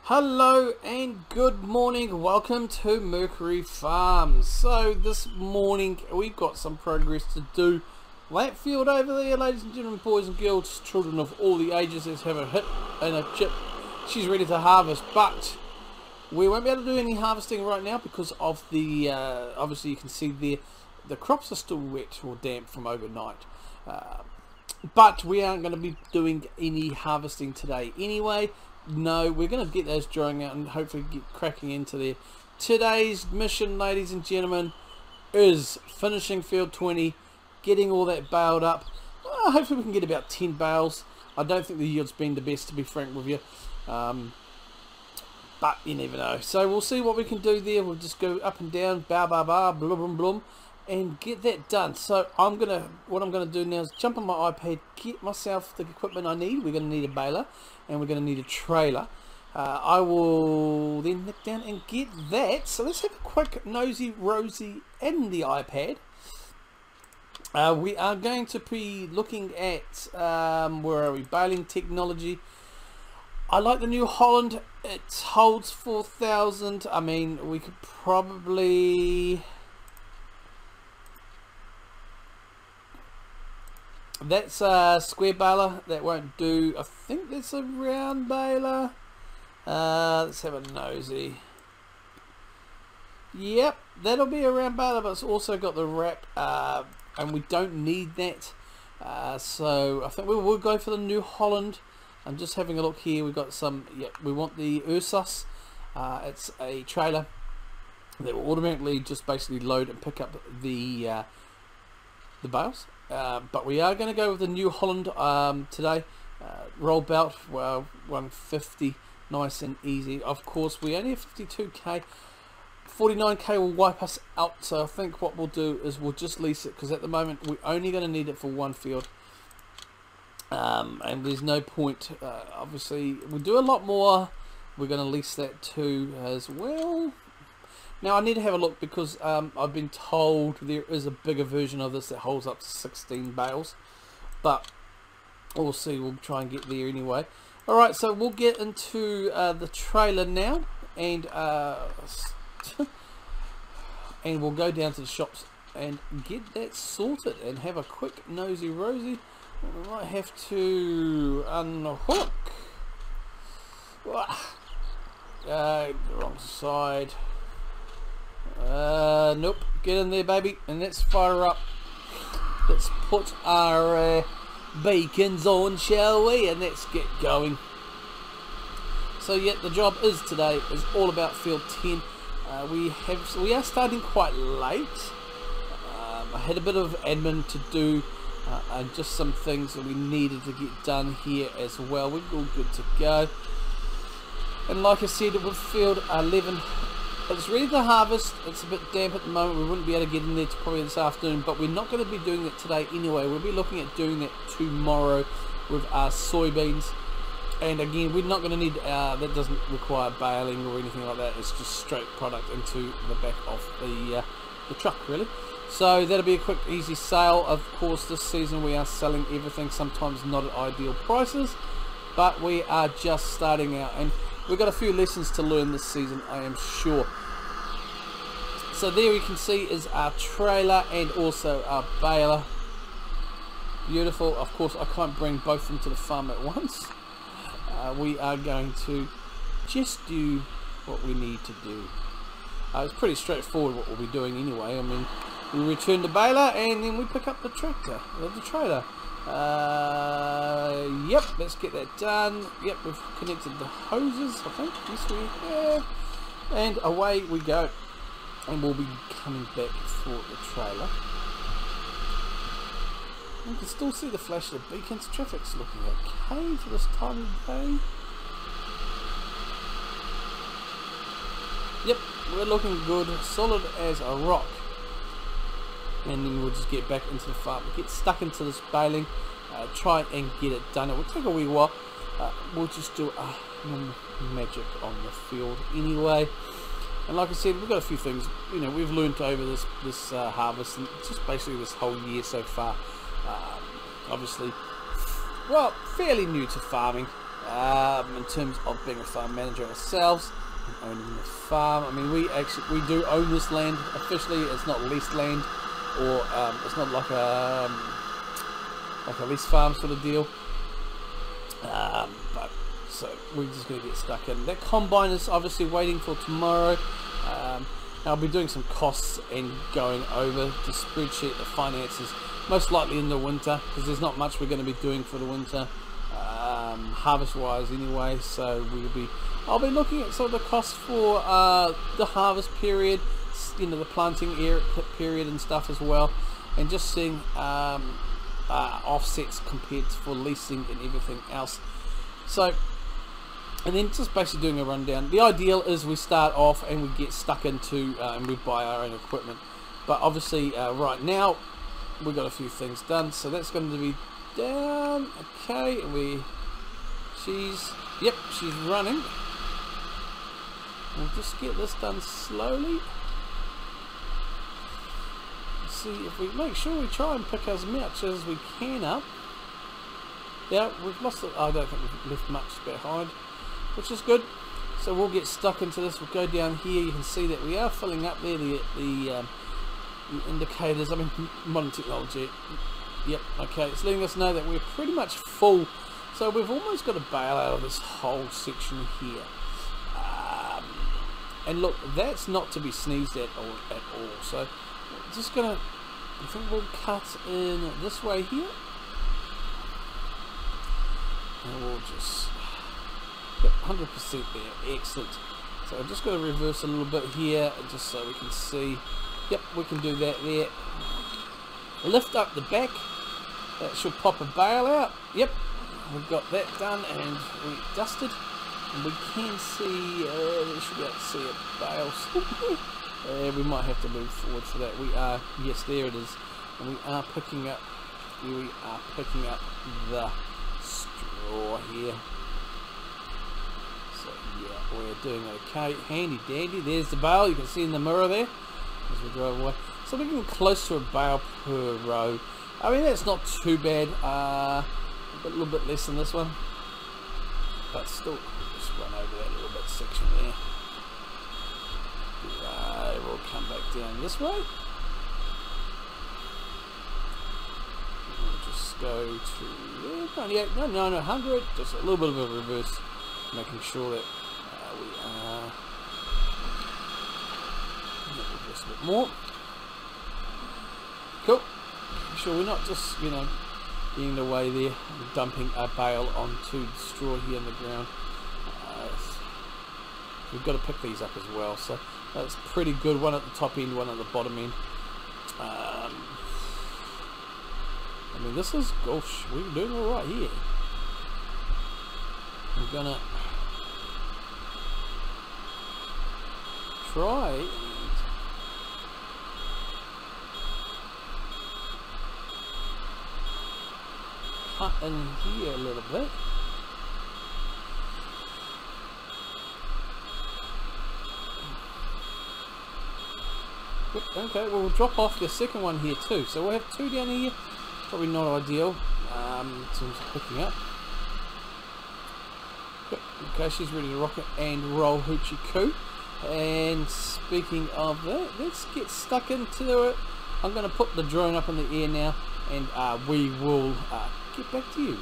Hello and good morning, welcome to Mercury Farms. So this morning we've got some progress to do. That field over there, ladies and gentlemen, boys and girls, children of all the ages, let's have a hit and a chip. She's ready to harvest, but we won't be able to do any harvesting right now because of the, obviously you can see there, the crops are still wet or damp from overnight. But we aren't going to be doing any harvesting today anyway. No, we're going to get those drying out and hopefully get cracking into there. Today's mission, ladies and gentlemen, is finishing field 20, getting all that baled up. Hopefully we can get about 10 bales. I don't think the yield's been the best, to be frank with you. But you never know. So we'll see what we can do there. We'll just go up and down, bow, bow, bow, blum, blum, blum, and get that done. So what I'm gonna do now is jump on my iPad, get myself the equipment I need. We're gonna need a baler and we're gonna need a trailer. I will then nip down and get that. So let's have a quick nosy rosy in the iPad. We are going to be looking at where are we? Baling technology. I like the New Holland. It holds 4,000. I mean, we could probably. That's a square baler, that won't do. I think that's a round baler. Let's have a nosy. Yep, that'll be a round baler, but it's also got the wrap, and we don't need that. So I think we will go for the New Holland. I'm just having a look here. We've got some. Yep, we want the Ursus. It's a trailer that will automatically just basically load and pick up the bales. But we are going to go with the New Holland today. Roll belt, well, 150, nice and easy. Of course, we only have 52k. 49k will wipe us out. So I think what we'll do is we'll just lease it, because at the moment we're only going to need it for one field. And there's no point. Obviously, we'll do a lot more. We're going to lease that too as well. Now I need to have a look, because I've been told there is a bigger version of this that holds up to 16 bales, but we'll see. We'll try and get there anyway. Alright, so we'll get into the trailer now, and and we'll go down to the shops and get that sorted and have a quick nosy rosy. We might have to unhook. The wrong side. Nope, get in there, baby, and let's fire up. Let's put our beacons on, shall we, and let's get going. So yeah, the job today is all about field 10. We are starting quite late. I had a bit of admin to do, and just some things that we needed to get done here as well. We're all good to go, and like I said, with field 11, it's ready to harvest. It's a bit damp at the moment. We wouldn't be able to get in there probably this afternoon, but we're not going to be doing it today anyway. We'll be looking at doing it tomorrow with our soybeans. And again, we're not going to need, that doesn't require baling or anything like that. It's just straight product into the back of the truck, really. So that'll be a quick, easy sale. Of course, this season we are selling everything, sometimes not at ideal prices, but we are just starting out. And we've got a few lessons to learn this season, I am sure. So there you can see is our trailer and also our baler. Beautiful. Of course, I can't bring both of them to the farm at once. We are going to just do what we need to do. It's pretty straightforward what we'll be doing anyway. I mean, we return the baler and then we pick up the tractor, the trailer. Yep, let's get that done. Yep, we've connected the hoses, I think. Yes, we have. And away we go. And we'll be coming back for the trailer. You can still see the flash of the beacons. Traffic's looking okay for this time of day. Yep, we're looking good, solid as a rock. And then we'll just get back into the farm, get stuck into this baling, try and get it done. It will take a wee while. We'll just do magic on the field anyway. And like I said, we've got a few things, you know, we've learned over this harvest, and just basically this whole year so far. Obviously, well, fairly new to farming. in terms of being a farm manager ourselves and owning the farm. I mean, we do own this land officially. It's not leased land, or it's not like a lease farm sort of deal. But so we're just going to get stuck in. That combine is obviously waiting for tomorrow. I'll be doing some costs and going over to spreadsheet the finances, most likely in the winter, because there's not much we're going to be doing for the winter, harvest wise anyway. So I'll be looking at sort of the costs for the harvest period, you know, the planting period and stuff as well, and just seeing offsets compared for leasing and everything else. So, and then just basically doing a rundown. The ideal is we start off and we get stuck into and we buy our own equipment, but obviously right now we've got a few things done, so that's going to be down. Okay, and she's running. We'll just get this done slowly. See if we make sure we try and pick as much as we can up. Yeah, we've lost it. I don't think we've left much behind, which is good. So we'll get stuck into this. We'll go down here. You can see that we are filling up there the indicators. I mean, modern technology. Yep. Okay, it's letting us know that we're pretty much full. So we've almost got to bail out of this whole section here. And look, that's not to be sneezed at all. So we're just gonna, I think we'll cut in this way here. And we'll just, yep, 100% there, excellent. So I'm just going to reverse a little bit here, just so we can see. Yep, we can do that there. Lift up the back, that should pop a bale out. Yep, we've got that done, and we dusted. And we can see, we should be able to see a bale. We might have to move forward for that. We are, yes, there it is. And we are picking up the straw here. So yeah, we're doing okay. Handy dandy. There's the bale. You can see in the mirror there as we drive away. So we're getting close to a bale per row. I mean, that's not too bad. A little bit less than this one, but still, just run over that little bit section there. We'll come back down this way. We'll just go to 98, no, 100, just a little bit of a reverse, making sure that we are reverse a bit more. Cool. Make sure we're not just, you know, getting away there, dumping a bale onto the straw here in the ground. We've got to pick these up as well, so that's pretty good. One at the top end, one at the bottom end. I mean, this is, gosh, we're doing all right here. We're gonna try and cut in here a little bit. Okay, well, we'll drop off the second one here too. So we'll have two down here. Probably not ideal in terms of picking up. Okay, she's ready to rock it and roll hoochie coo. And speaking of that, let's get stuck into it. I'm going to put the drone up in the air now, and we will get back to you.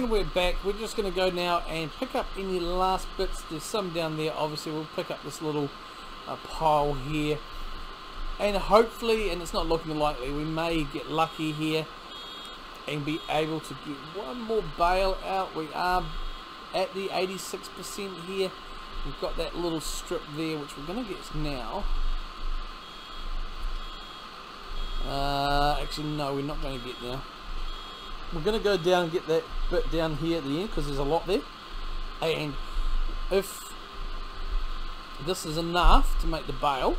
and we're back. We're just going to go now and pick up any last bits. There's some down there. Obviously, we'll pick up this little pile here. And hopefully, and it's not looking likely, we may get lucky here and be able to get one more bale out. We are at the 86% here. We've got that little strip there, which we're going to get now. Actually, no, we're not going to get now. We're going to go down and get that bit down here at the end because there's a lot there. And if this is enough to make the bale,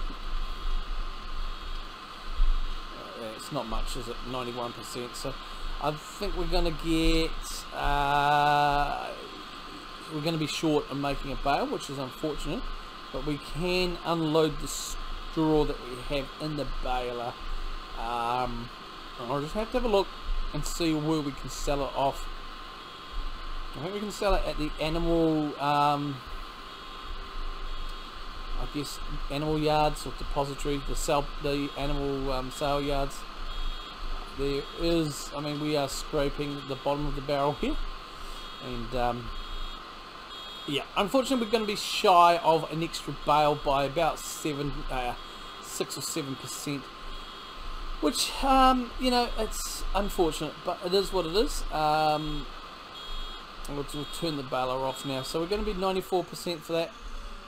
it's not much, is it? 91%. So I think we're going to get, we're going to be short of making a bale, which is unfortunate. But we can unload the straw that we have in the baler. I'll just have to have a look and see where we can sell it off. I think we can sell it at the animal, I guess, animal yards or depository, the animal sale yards. There is, I mean, we are scraping the bottom of the barrel here, and yeah, unfortunately, we're going to be shy of an extra bale by about 6 or 7%. Which, you know, it's unfortunate, but it is what it is. We'll turn the baler off now. So we're going to be 94% for that.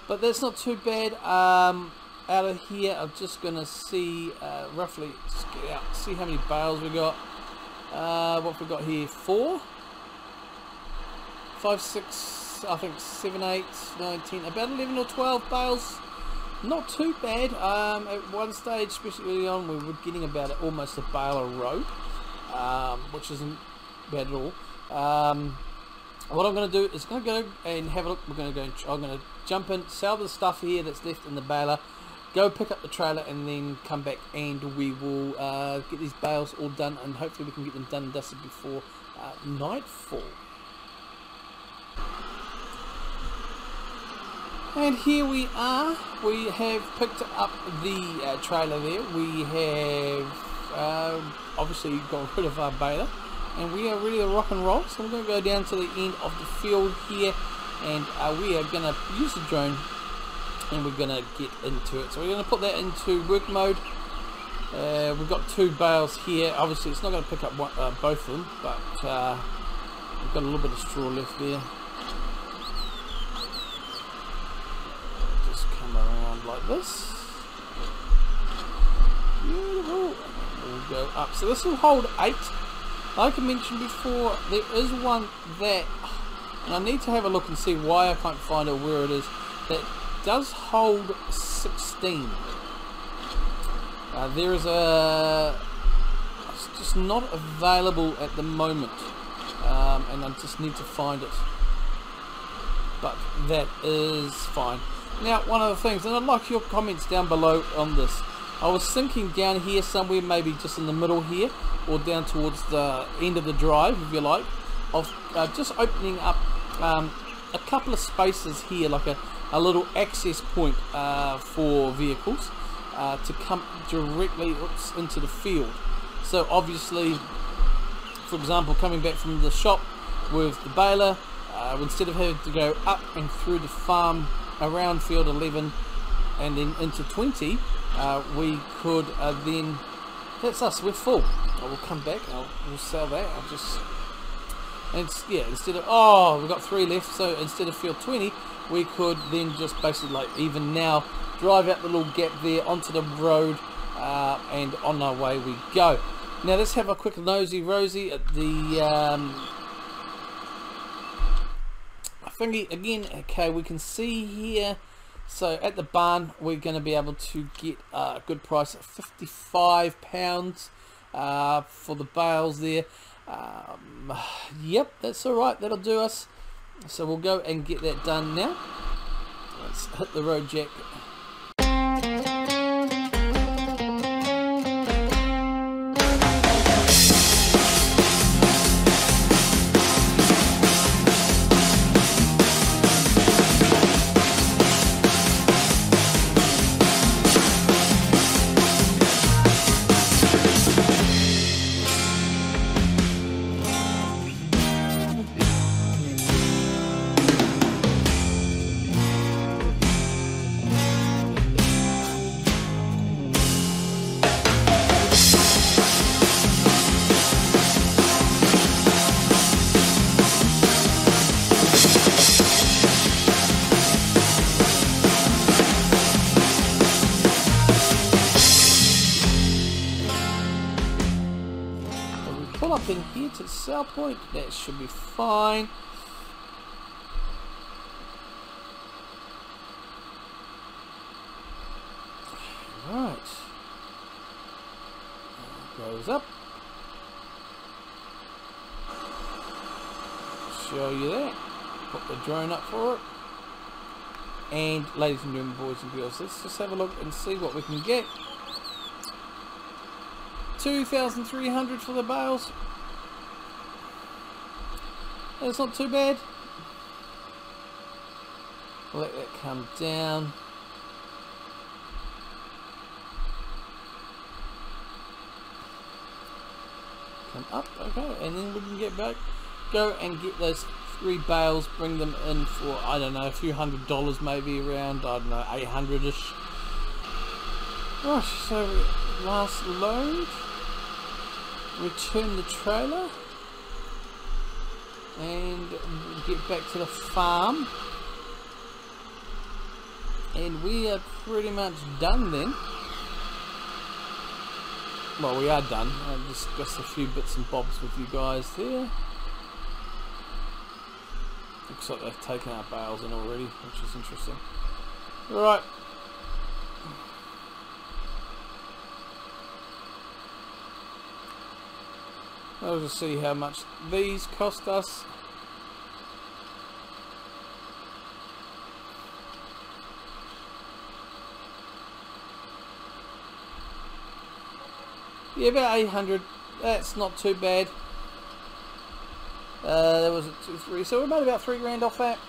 But that's not too bad. Out of here, I'm just going to see, roughly, just get out, see how many bales we got. What have we got here? 4? 5, 6, I think 7, 8, 9, 10, about 11 or 12 bales. Not too bad. At one stage, especially early on, we were getting about almost a bale a road, which isn't bad at all. What I'm going to do is going to go and have a look. We're going to go. I'm going to jump in, sell the stuff here that's left in the baler, go pick up the trailer, and then come back and we will get these bales all done, and hopefully we can get them done and dusted before nightfall. And here we are. We have picked up the trailer there. We have obviously got rid of our baler, and we are ready to rock and roll. So we're going to go down to the end of the field here, and we are going to use the drone, and we're going to get into it. So we're going to put that into work mode. We've got 2 bales here. Obviously it's not going to pick up both of them, but we've got a little bit of straw left there. Around like this. Beautiful. We'll go up. So this will hold 8. Like I mentioned before, there is one that, and I need to have a look and see why I can't find it where it is, that does hold 16. There is it's just not available at the moment, and I just need to find it, but that is fine. Now, one of the things, and I'd like your comments down below on this. I was thinking down here somewhere, maybe just in the middle here, or down towards the end of the drive, if you like, of just opening up a couple of spaces here, like a little access point for vehicles to come directly into the field. So obviously, for example, coming back from the shop with the baler, instead of having to go up and through the farm around field 11 and then into 20, we could then, that's us, we're full. I will come back, we'll sell that. I'll just, and yeah, instead of, oh, we've got 3 left, so instead of field 20, we could then just basically, like even now, drive out the little gap there onto the road, and on our way we go. Now let's have a quick nosy-rosy at the thingy again. Okay, we can see here, so at the barn we're going to be able to get a good price at £55 for the bales there. Yep, that's alright, that'll do us. So we'll go and get that done now. Let's hit the road, Jack. up in here to sell point. That should be fine. Right. Goes up. Show you that. Put the drone up for it. And ladies and gentlemen, boys and girls, let's just have a look and see what we can get. 2,300 for the bales. That's not too bad. Let that come down. Come up, okay, and then we can get back, go and get those 3 bales, bring them in for, I don't know, a few $100 maybe, around, I don't know, 800-ish. Right, so last load, return the trailer, and get back to the farm, and we are pretty much done then. Well, we are done. I discussed a few bits and bobs with you guys there. Looks like they've taken our bales in already, which is interesting. Right. I'll just see how much these cost us. Yeah, about 800. That's not too bad. There was a 2, 3. So we're about $3 grand off that.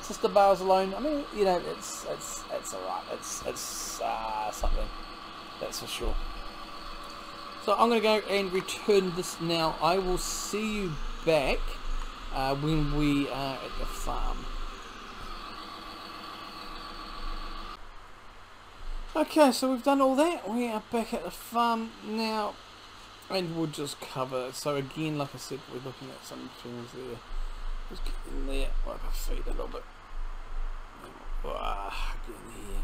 Just the bales alone. I mean, you know, it's alright. It's something. That's for sure. So I'm going to go and return this now. I will see you back when we are at the farm. Okay, so we've done all that. We are back at the farm now, and we'll just cover. So again, like I said, we're looking at some things there. Just get in there, wipe our feet a little bit. Get in here.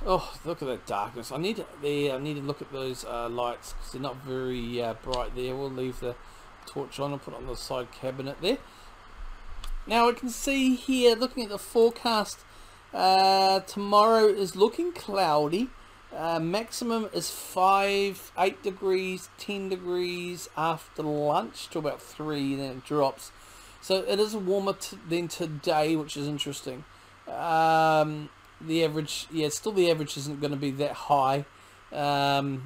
Oh, look at that darkness. I need to look at those lights because they're not very bright there. We'll leave the torch on and put it on the side cabinet there. Now I can see here, looking at the forecast. Tomorrow is looking cloudy. Maximum is 8 degrees, 10 degrees after lunch to about 3, then it drops. So it is warmer than today, which is interesting. The average, yeah, still the average isn't going to be that high. The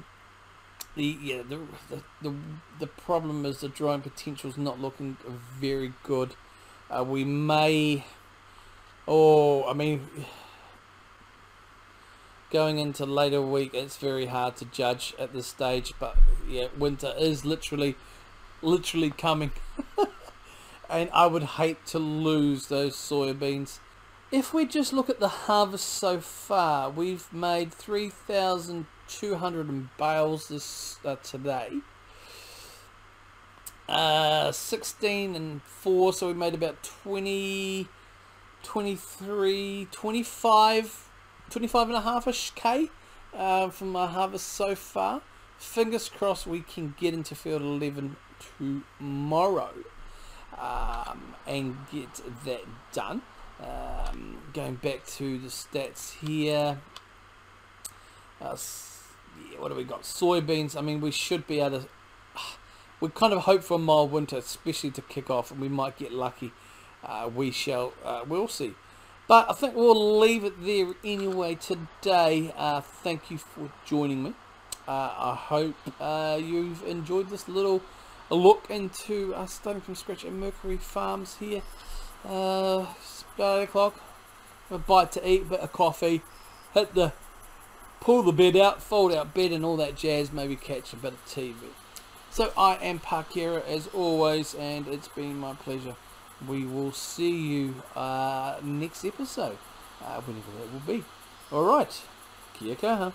problem is the drone potential is not looking very good. We may. Oh, I mean, going into later week, it's very hard to judge at this stage. But yeah, winter is literally coming, and I would hate to lose those soybeans. If we just look at the harvest so far, we've made 3,200 bales this today. 16 and 4, so we made about 20. 23, 25 and a half-ish K from our harvest so far. Fingers crossed we can get into field 11 tomorrow and get that done. Going back to the stats here. Yeah, what do we got? Soybeans. I mean, we should be able to. We kind of hope for a mild winter, especially to kick off, and we might get lucky. We'll see. But I think we'll leave it there anyway today. Thank you for joining me. I hope you've enjoyed this little look into starting from scratch at Mercury Farms here. It's about 8 o'clock. A bite to eat, a bit of coffee, pull the bed out, fold out bed and all that jazz, maybe catch a bit of TV. So I am Parkera as always, and it's been my pleasure. We will see you next episode, whenever that will be. Alright, kia kaha.